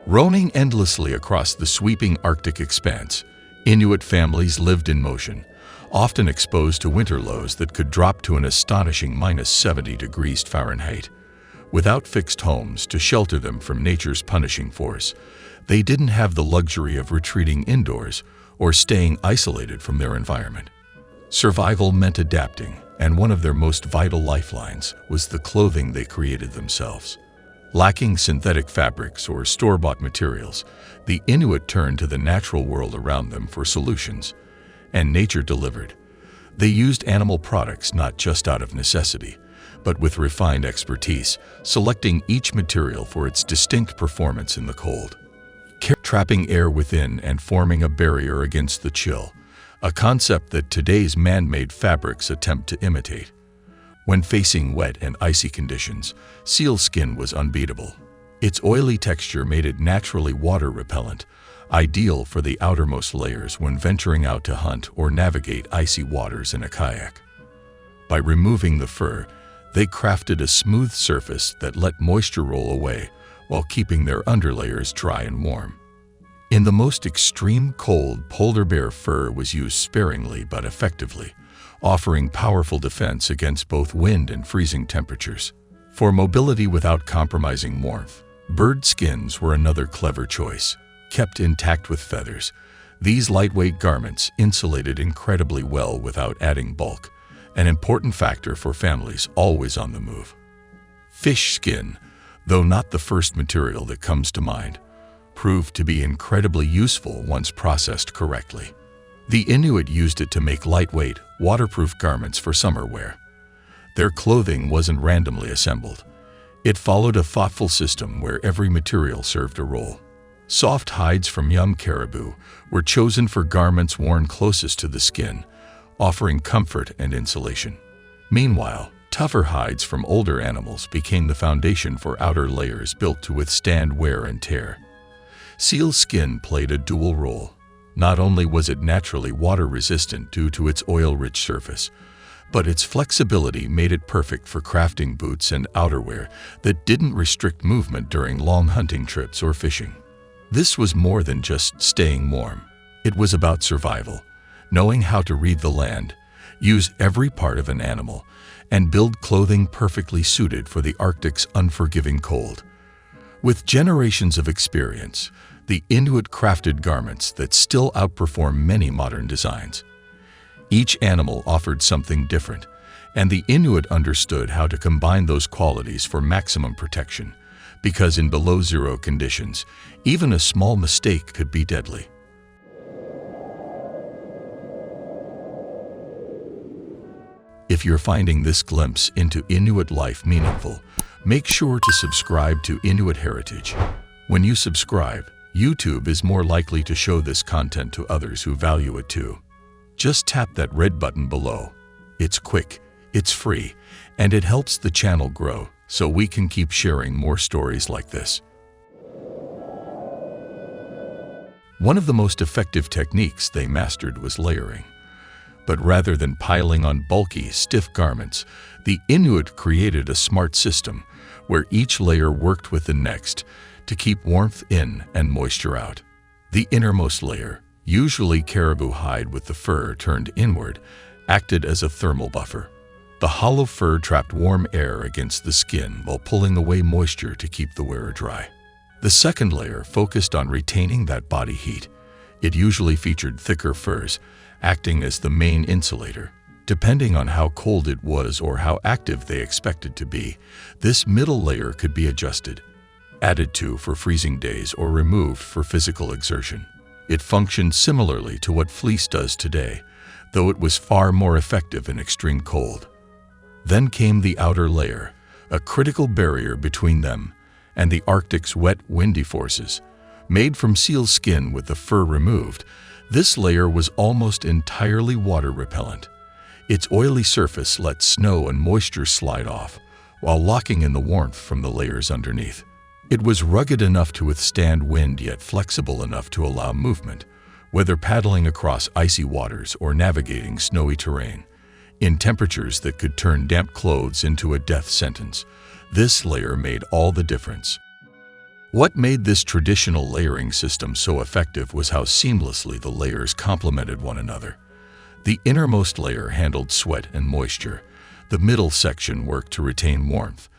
Roaming endlessly across the sweeping Arctic expanse, Inuit families lived in motion, often exposed to winter lows that could drop to an astonishing -70 degrees Fahrenheit. Without fixed homes to shelter them from nature's punishing force, they didn't have the luxury of retreating indoors or staying isolated from their environment. Survival meant adapting, and one of their most vital lifelines was the clothing they created themselves. Lacking synthetic fabrics or store-bought materials, the Inuit turned to the natural world around them for solutions, and nature delivered. They used animal products not just out of necessity, but with refined expertise, selecting each material for its distinct performance in the cold. Trapping air within and forming a barrier against the chill, a concept that today's man-made fabrics attempt to imitate. When facing wet and icy conditions, seal skin was unbeatable. Its oily texture made it naturally water-repellent, ideal for the outermost layers when venturing out to hunt or navigate icy waters in a kayak. By removing the fur, they crafted a smooth surface that let moisture roll away while keeping their underlayers dry and warm. In the most extreme cold, polar bear fur was used sparingly but effectively, offering powerful defense against both wind and freezing temperatures. For mobility without compromising warmth, bird skins were another clever choice. Kept intact with feathers, these lightweight garments insulated incredibly well without adding bulk, an important factor for families always on the move. Fish skin, though not the first material that comes to mind, proved to be incredibly useful once processed correctly. The Inuit used it to make lightweight, waterproof garments for summer wear. Their clothing wasn't randomly assembled. It followed a thoughtful system where every material served a role. Soft hides from young caribou were chosen for garments worn closest to the skin, offering comfort and insulation. Meanwhile, tougher hides from older animals became the foundation for outer layers built to withstand wear and tear. Seal skin played a dual role. Not only was it naturally water-resistant due to its oil-rich surface, but its flexibility made it perfect for crafting boots and outerwear that didn't restrict movement during long hunting trips or fishing. This was more than just staying warm. It was about survival, knowing how to read the land, use every part of an animal, and build clothing perfectly suited for the Arctic's unforgiving cold. With generations of experience, the Inuit crafted garments that still outperform many modern designs. Each animal offered something different, and the Inuit understood how to combine those qualities for maximum protection, because in below-zero conditions, even a small mistake could be deadly. If you're finding this glimpse into Inuit life meaningful, make sure to subscribe to Inuit Heritage. When you subscribe, YouTube is more likely to show this content to others who value it too. Just tap that red button below. It's quick, it's free, and it helps the channel grow so we can keep sharing more stories like this. One of the most effective techniques they mastered was layering. But rather than piling on bulky, stiff garments, the Inuit created a smart system where each layer worked with the next to keep warmth in and moisture out. The innermost layer, usually caribou hide with the fur turned inward, acted as a thermal buffer. The hollow fur trapped warm air against the skin while pulling away moisture to keep the wearer dry. The second layer focused on retaining that body heat. It usually featured thicker furs, acting as the main insulator. Depending on how cold it was or how active they expected to be, this middle layer could be adjusted, added to for freezing days or removed for physical exertion. It functioned similarly to what fleece does today, though it was far more effective in extreme cold. Then came the outer layer, a critical barrier between them and the Arctic's wet, windy forces. Made from seal skin with the fur removed, this layer was almost entirely water-repellent. Its oily surface let snow and moisture slide off, while locking in the warmth from the layers underneath. It was rugged enough to withstand wind yet flexible enough to allow movement, whether paddling across icy waters or navigating snowy terrain. In temperatures that could turn damp clothes into a death sentence, this layer made all the difference. What made this traditional layering system so effective was how seamlessly the layers complemented one another. The innermost layer handled sweat and moisture, the middle section worked to retain warmth,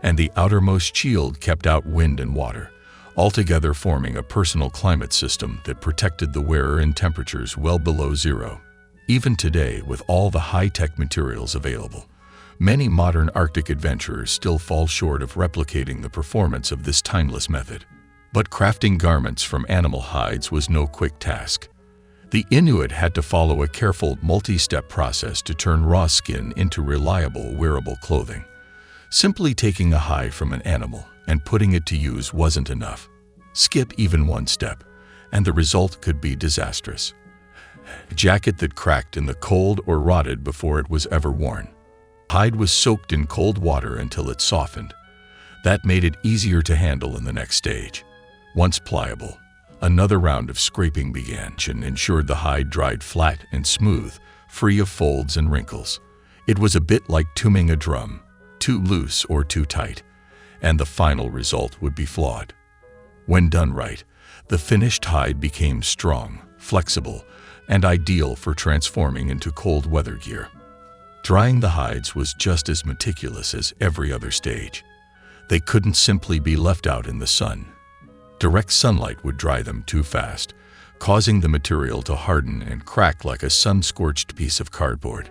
and the outermost shield kept out wind and water, altogether forming a personal climate system that protected the wearer in temperatures well below zero. Even today, with all the high-tech materials available, many modern Arctic adventurers still fall short of replicating the performance of this timeless method. But crafting garments from animal hides was no quick task. The Inuit had to follow a careful, multi-step process to turn raw skin into reliable, wearable clothing. Simply taking a hide from an animal and putting it to use wasn't enough. Skip even one step, and the result could be disastrous. A jacket that cracked in the cold or rotted before it was ever worn. Hide was soaked in cold water until it softened. That made it easier to handle in the next stage. Once pliable, another round of scraping began and ensured the hide dried flat and smooth, free of folds and wrinkles. It was a bit like tuning a drum, too loose or too tight, and the final result would be flawed. When done right, the finished hide became strong, flexible, and ideal for transforming into cold weather gear. Drying the hides was just as meticulous as every other stage. They couldn't simply be left out in the sun. Direct sunlight would dry them too fast, causing the material to harden and crack like a sun-scorched piece of cardboard.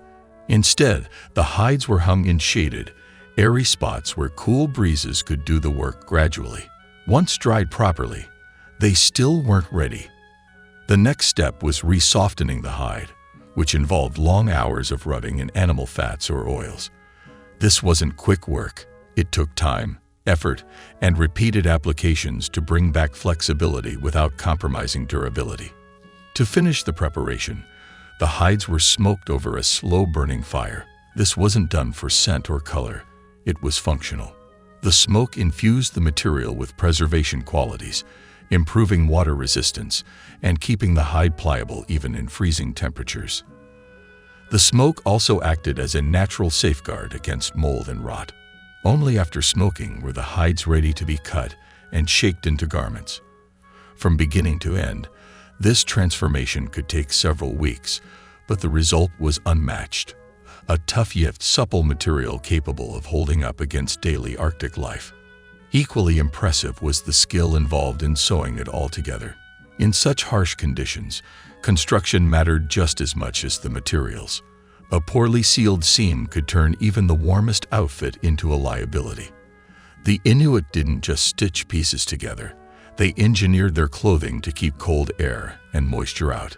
Instead, the hides were hung in shaded, airy spots where cool breezes could do the work gradually. Once dried properly, they still weren't ready. The next step was re-softening the hide, which involved long hours of rubbing in animal fats or oils. This wasn't quick work. It took time, effort, and repeated applications to bring back flexibility without compromising durability. To finish the preparation, the hides were smoked over a slow-burning fire. This wasn't done for scent or color. It was functional. The smoke infused the material with preservation qualities, improving water resistance and keeping the hide pliable even in freezing temperatures. The smoke also acted as a natural safeguard against mold and rot. Only after smoking were the hides ready to be cut and shaped into garments. From beginning to end, this transformation could take several weeks, but the result was unmatched. A tough yet supple material capable of holding up against daily Arctic life. Equally impressive was the skill involved in sewing it all together. In such harsh conditions, construction mattered just as much as the materials. A poorly sealed seam could turn even the warmest outfit into a liability. The Inuit didn't just stitch pieces together. They engineered their clothing to keep cold air and moisture out.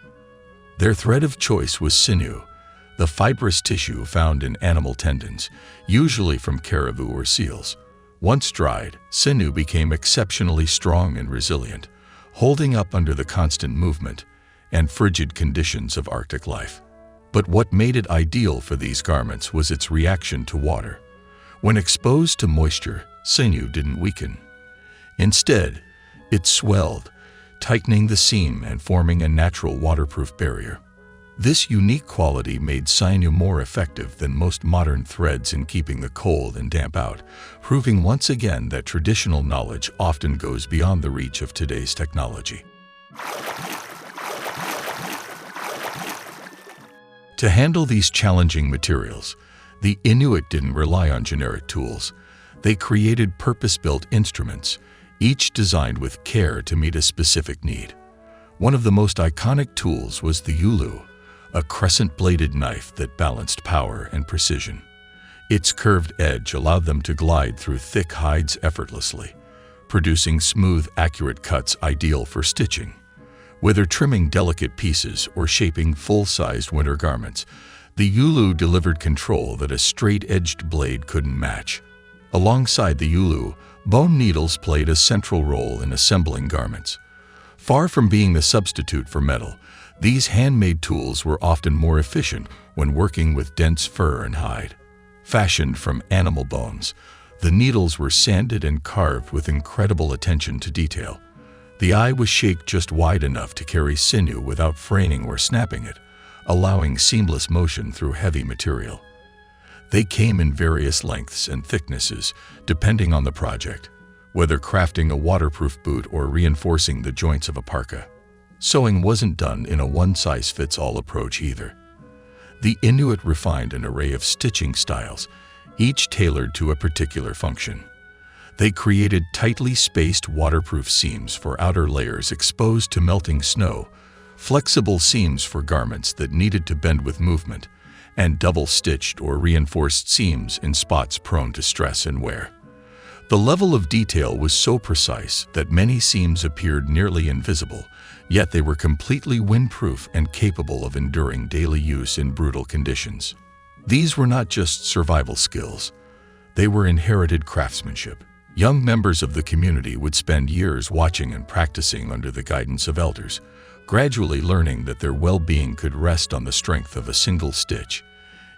Their thread of choice was sinew, the fibrous tissue found in animal tendons, usually from caribou or seals. Once dried, sinew became exceptionally strong and resilient, holding up under the constant movement and frigid conditions of Arctic life. But what made it ideal for these garments was its reaction to water. When exposed to moisture, sinew didn't weaken. Instead, it swelled, tightening the seam and forming a natural waterproof barrier. This unique quality made sinew more effective than most modern threads in keeping the cold and damp out, proving once again that traditional knowledge often goes beyond the reach of today's technology. To handle these challenging materials, the Inuit didn't rely on generic tools. They created purpose-built instruments, each designed with care to meet a specific need. One of the most iconic tools was the ulu, a crescent-bladed knife that balanced power and precision. Its curved edge allowed them to glide through thick hides effortlessly, producing smooth, accurate cuts ideal for stitching. Whether trimming delicate pieces or shaping full-sized winter garments, the ulu delivered control that a straight-edged blade couldn't match. Alongside the ulu, bone needles played a central role in assembling garments. Far from being the substitute for metal, these handmade tools were often more efficient when working with dense fur and hide. Fashioned from animal bones, the needles were sanded and carved with incredible attention to detail. The eye was shaped just wide enough to carry sinew without fraying or snapping it, allowing seamless motion through heavy material. They came in various lengths and thicknesses, depending on the project. whether crafting a waterproof boot or reinforcing the joints of a parka. Sewing wasn't done in a one-size-fits-all approach either. The Inuit refined an array of stitching styles, each tailored to a particular function. They created tightly spaced waterproof seams for outer layers exposed to melting snow, flexible seams for garments that needed to bend with movement, and double-stitched or reinforced seams in spots prone to stress and wear. The level of detail was so precise that many seams appeared nearly invisible, yet they were completely windproof and capable of enduring daily use in brutal conditions. These were not just survival skills. They were inherited craftsmanship. Young members of the community would spend years watching and practicing under the guidance of elders, gradually learning that their well-being could rest on the strength of a single stitch.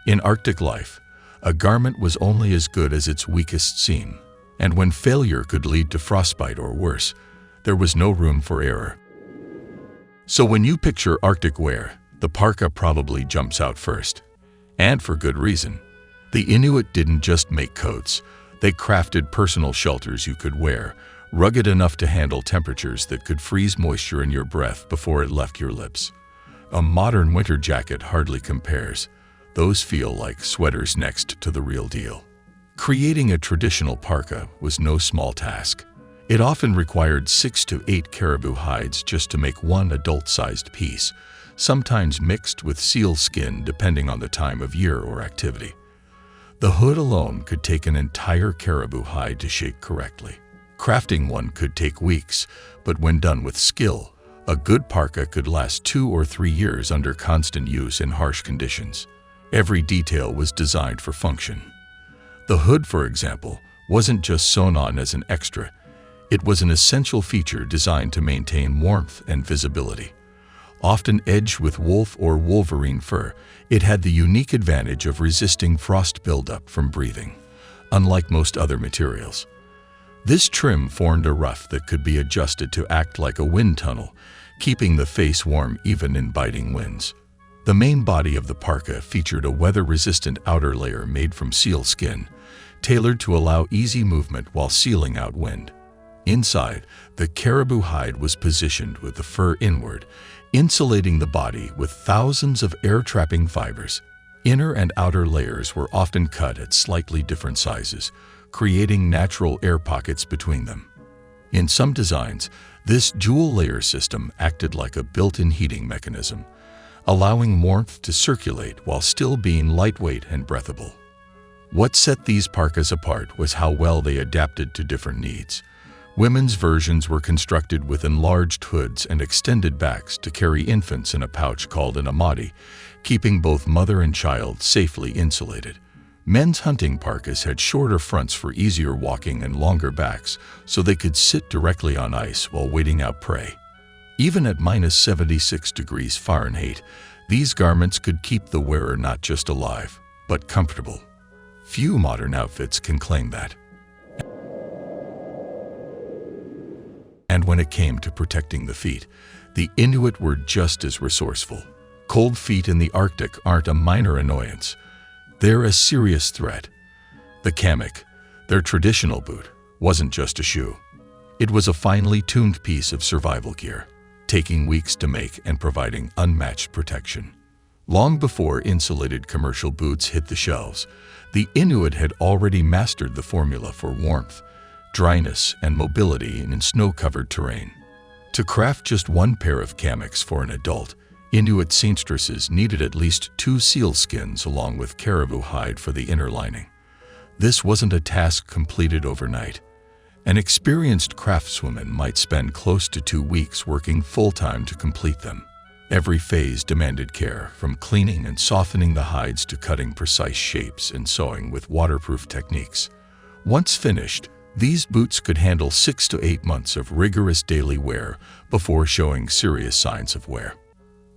In Arctic life, a garment was only as good as its weakest seam, and when failure could lead to frostbite or worse, there was no room for error. So when you picture Arctic wear, the parka probably jumps out first. And for good reason. The Inuit didn't just make coats, they crafted personal shelters you could wear, rugged enough to handle temperatures that could freeze moisture in your breath before it left your lips. A modern winter jacket hardly compares. Those feel like sweaters next to the real deal. Creating a traditional parka was no small task. It often required 6 to 8 caribou hides just to make one adult-sized piece, sometimes mixed with seal skin depending on the time of year or activity. The hood alone could take an entire caribou hide to shape correctly. Crafting one could take weeks, but when done with skill, a good parka could last 2 or 3 years under constant use in harsh conditions. Every detail was designed for function. The hood, for example, wasn't just sewn on as an extra. It was an essential feature designed to maintain warmth and visibility. Often edged with wolf or wolverine fur, it had the unique advantage of resisting frost buildup from breathing, unlike most other materials. This trim formed a ruff that could be adjusted to act like a wind tunnel, keeping the face warm even in biting winds. The main body of the parka featured a weather-resistant outer layer made from seal skin, tailored to allow easy movement while sealing out wind. Inside, the caribou hide was positioned with the fur inward, insulating the body with thousands of air-trapping fibers. Inner and outer layers were often cut at slightly different sizes, creating natural air pockets between them. In some designs, this dual layer system acted like a built-in heating mechanism, allowing warmth to circulate while still being lightweight and breathable. What set these parkas apart was how well they adapted to different needs. Women's versions were constructed with enlarged hoods and extended backs to carry infants in a pouch called an amati, keeping both mother and child safely insulated. Men's hunting parkas had shorter fronts for easier walking and longer backs, so they could sit directly on ice while waiting out prey. Even at -76°F, these garments could keep the wearer not just alive, but comfortable. Few modern outfits can claim that. And when it came to protecting the feet, the Inuit were just as resourceful. Cold feet in the Arctic aren't a minor annoyance. They're a serious threat. The Kamik, their traditional boot, wasn't just a shoe. It was a finely tuned piece of survival gear, taking weeks to make and providing unmatched protection. Long before insulated commercial boots hit the shelves, the Inuit had already mastered the formula for warmth, dryness, and mobility in snow-covered terrain. To craft just one pair of kamiks for an adult, Inuit seamstresses needed at least 2 seal skins along with caribou hide for the inner lining. This wasn't a task completed overnight. An experienced craftswoman might spend close to 2 weeks working full-time to complete them. Every phase demanded care, from cleaning and softening the hides to cutting precise shapes and sewing with waterproof techniques. Once finished, these boots could handle 6 to 8 months of rigorous daily wear before showing serious signs of wear.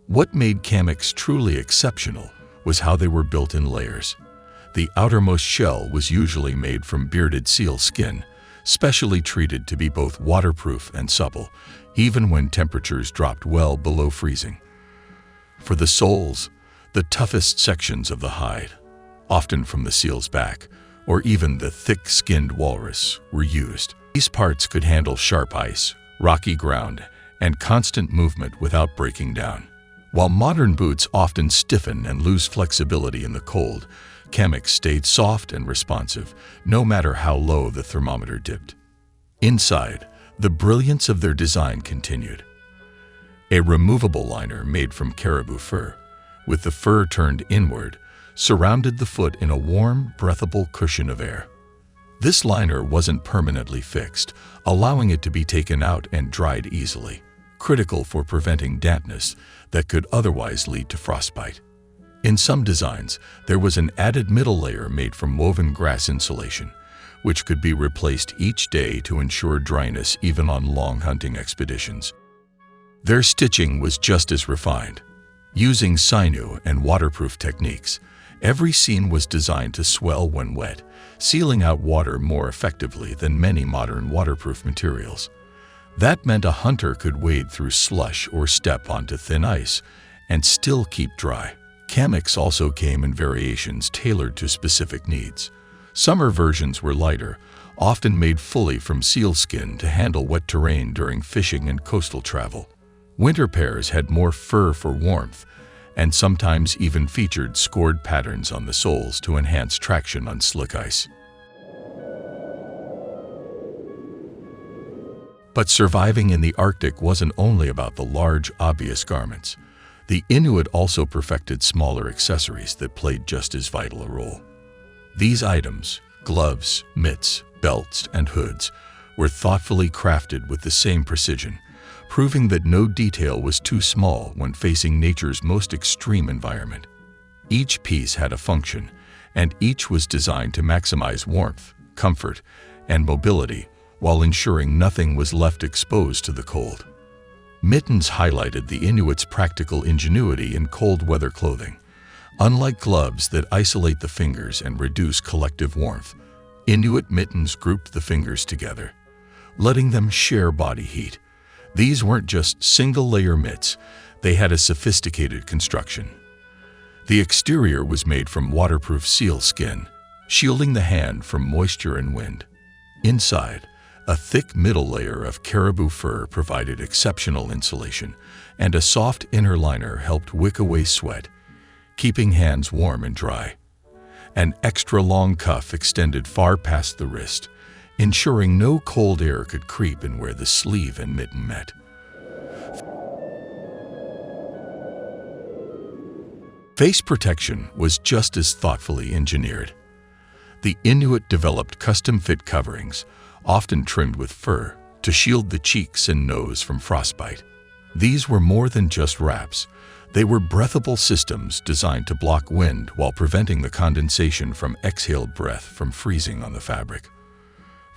What made kamiks truly exceptional was how they were built in layers. The outermost shell was usually made from bearded seal skin, specially treated to be both waterproof and supple, even when temperatures dropped well below freezing. For the soles, the toughest sections of the hide, often from the seal's back, or even the thick-skinned walrus, were used. These parts could handle sharp ice, rocky ground, and constant movement without breaking down. While modern boots often stiffen and lose flexibility in the cold, Kamik stayed soft and responsive, no matter how low the thermometer dipped. Inside, the brilliance of their design continued. A removable liner made from caribou fur, with the fur turned inward, surrounded the foot in a warm, breathable cushion of air. This liner wasn't permanently fixed, allowing it to be taken out and dried easily, critical for preventing dampness that could otherwise lead to frostbite. In some designs, there was an added middle layer made from woven grass insulation, which could be replaced each day to ensure dryness even on long hunting expeditions. Their stitching was just as refined. Using sinew and waterproof techniques, every seam was designed to swell when wet, sealing out water more effectively than many modern waterproof materials. That meant a hunter could wade through slush or step onto thin ice and still keep dry. Kamiks also came in variations tailored to specific needs. Summer versions were lighter, often made fully from sealskin to handle wet terrain during fishing and coastal travel. Winter pairs had more fur for warmth, and sometimes even featured scored patterns on the soles to enhance traction on slick ice. But surviving in the Arctic wasn't only about the large, obvious garments. The Inuit also perfected smaller accessories that played just as vital a role. These items, gloves, mitts, belts, and hoods, were thoughtfully crafted with the same precision, proving that no detail was too small when facing nature's most extreme environment. Each piece had a function, and each was designed to maximize warmth, comfort, and mobility while ensuring nothing was left exposed to the cold. Mittens highlighted the Inuits' practical ingenuity in cold weather clothing. Unlike gloves that isolate the fingers and reduce collective warmth, Inuit mittens grouped the fingers together, letting them share body heat. These weren't just single-layer mitts, they had a sophisticated construction. The exterior was made from waterproof seal skin, shielding the hand from moisture and wind. Inside, a thick middle layer of caribou fur provided exceptional insulation, and a soft inner liner helped wick away sweat, keeping hands warm and dry. An extra long cuff extended far past the wrist, ensuring no cold air could creep in where the sleeve and mitten met. Face protection was just as thoughtfully engineered. The Inuit developed custom-fit coverings, often trimmed with fur, to shield the cheeks and nose from frostbite. These were more than just wraps. They were breathable systems designed to block wind while preventing the condensation from exhaled breath from freezing on the fabric.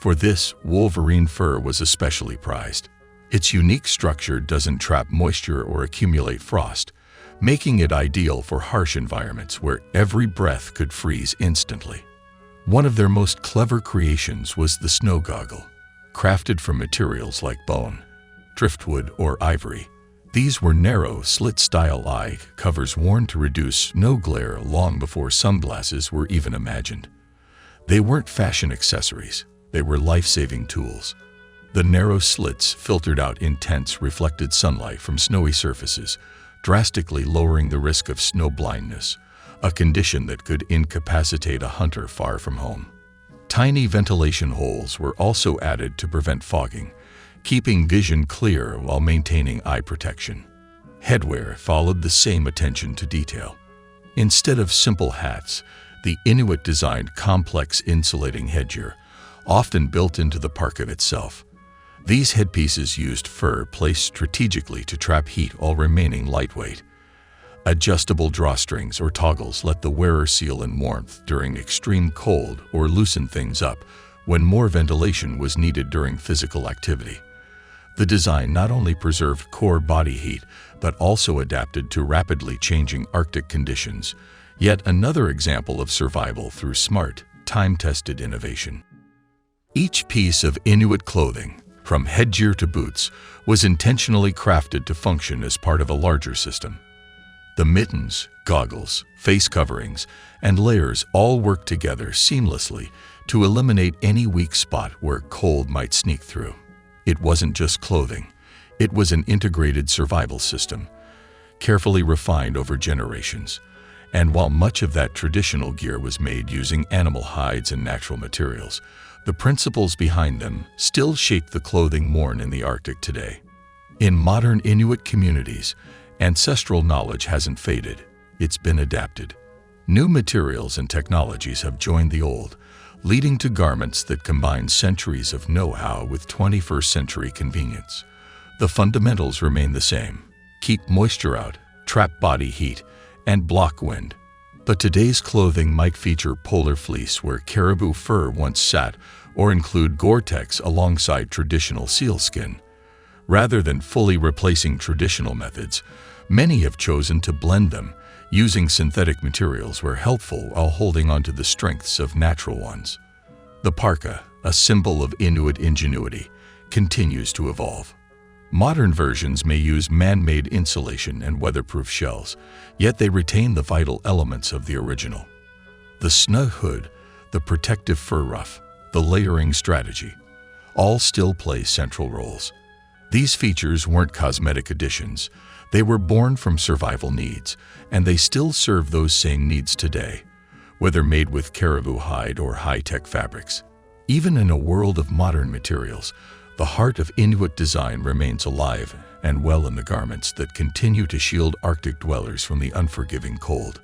For this, wolverine fur was especially prized. Its unique structure doesn't trap moisture or accumulate frost, making it ideal for harsh environments where every breath could freeze instantly. One of their most clever creations was the snow goggle, crafted from materials like bone, driftwood, or ivory. These were narrow, slit-style eye covers worn to reduce snow glare long before sunglasses were even imagined. They weren't fashion accessories, they were life-saving tools. The narrow slits filtered out intense, reflected sunlight from snowy surfaces, drastically lowering the risk of snow blindness, a condition that could incapacitate a hunter far from home. Tiny ventilation holes were also added to prevent fogging, keeping vision clear while maintaining eye protection. Headwear followed the same attention to detail. Instead of simple hats, the Inuit designed complex insulating headgear, often built into the parka itself. These headpieces used fur placed strategically to trap heat while remaining lightweight. Adjustable drawstrings or toggles let the wearer seal in warmth during extreme cold or loosen things up when more ventilation was needed during physical activity. The design not only preserved core body heat, but also adapted to rapidly changing Arctic conditions, yet another example of survival through smart, time-tested innovation. Each piece of Inuit clothing, from headgear to boots, was intentionally crafted to function as part of a larger system. The mittens, goggles, face coverings, and layers all work together seamlessly to eliminate any weak spot where cold might sneak through. It wasn't just clothing. It was an integrated survival system, carefully refined over generations. And while much of that traditional gear was made using animal hides and natural materials, the principles behind them still shape the clothing worn in the Arctic today. In modern Inuit communities, ancestral knowledge hasn't faded, it's been adapted. New materials and technologies have joined the old, leading to garments that combine centuries of know-how with 21st century convenience. The fundamentals remain the same: keep moisture out, trap body heat, and block wind. But today's clothing might feature polar fleece where caribou fur once sat, or include Gore-Tex alongside traditional sealskin. Rather than fully replacing traditional methods, many have chosen to blend them, using synthetic materials where helpful while holding onto the strengths of natural ones. The parka, a symbol of Inuit ingenuity, continues to evolve. Modern versions may use man-made insulation and weatherproof shells, yet they retain the vital elements of the original. The snug hood, the protective fur ruff, the layering strategy, all still play central roles. These features weren't cosmetic additions. They were born from survival needs, and they still serve those same needs today, whether made with caribou hide or high-tech fabrics. Even in a world of modern materials, the heart of Inuit design remains alive and well in the garments that continue to shield Arctic dwellers from the unforgiving cold.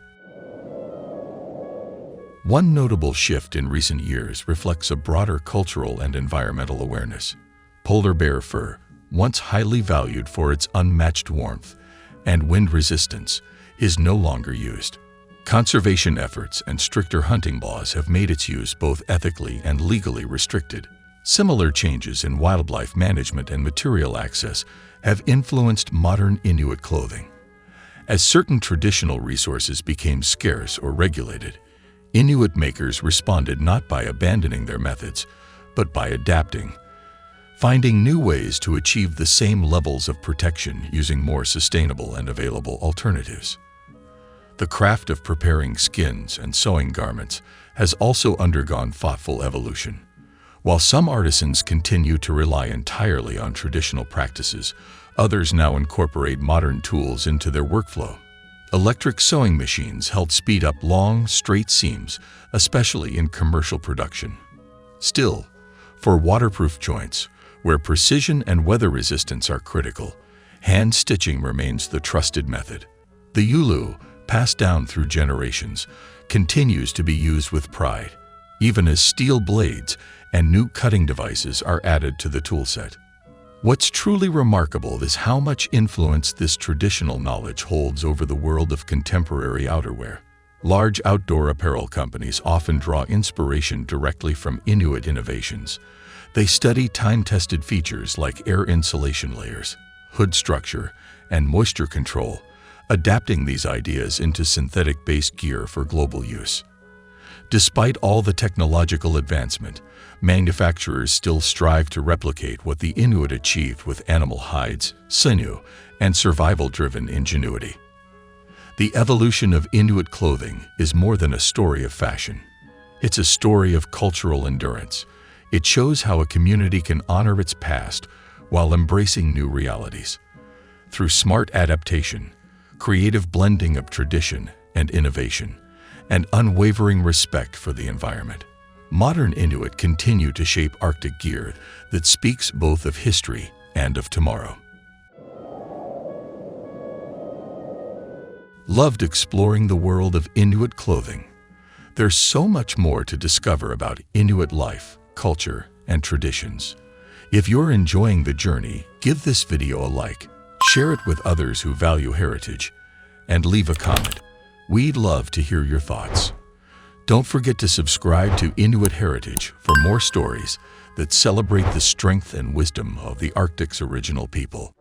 One notable shift in recent years reflects a broader cultural and environmental awareness. Polar bear fur, once highly valued for its unmatched warmth and wind resistance, is no longer used. Conservation efforts and stricter hunting laws have made its use both ethically and legally restricted. Similar changes in wildlife management and material access have influenced modern Inuit clothing. As certain traditional resources became scarce or regulated, Inuit makers responded not by abandoning their methods, but by adapting, finding new ways to achieve the same levels of protection using more sustainable and available alternatives. The craft of preparing skins and sewing garments has also undergone thoughtful evolution. While some artisans continue to rely entirely on traditional practices, others now incorporate modern tools into their workflow. Electric sewing machines help speed up long, straight seams, especially in commercial production. Still, for waterproof joints, where precision and weather resistance are critical, hand stitching remains the trusted method. The ulu, passed down through generations, continues to be used with pride, even as steel blades and new cutting devices are added to the toolset. What's truly remarkable is how much influence this traditional knowledge holds over the world of contemporary outerwear. Large outdoor apparel companies often draw inspiration directly from Inuit innovations. They study time-tested features like air insulation layers, hood structure, and moisture control, adapting these ideas into synthetic-based gear for global use. Despite all the technological advancement, manufacturers still strive to replicate what the Inuit achieved with animal hides, sinew, and survival-driven ingenuity. The evolution of Inuit clothing is more than a story of fashion. It's a story of cultural endurance. It shows how a community can honor its past while embracing new realities. Through smart adaptation, creative blending of tradition and innovation, and unwavering respect for the environment, modern Inuit continue to shape Arctic gear that speaks both of history and of tomorrow. Loved exploring the world of Inuit clothing. There's so much more to discover about Inuit life, culture, and traditions. If you're enjoying the journey, give this video a like, share it with others who value heritage, and leave a comment. We'd love to hear your thoughts. Don't forget to subscribe to Inuit Heritage for more stories that celebrate the strength and wisdom of the Arctic's original people.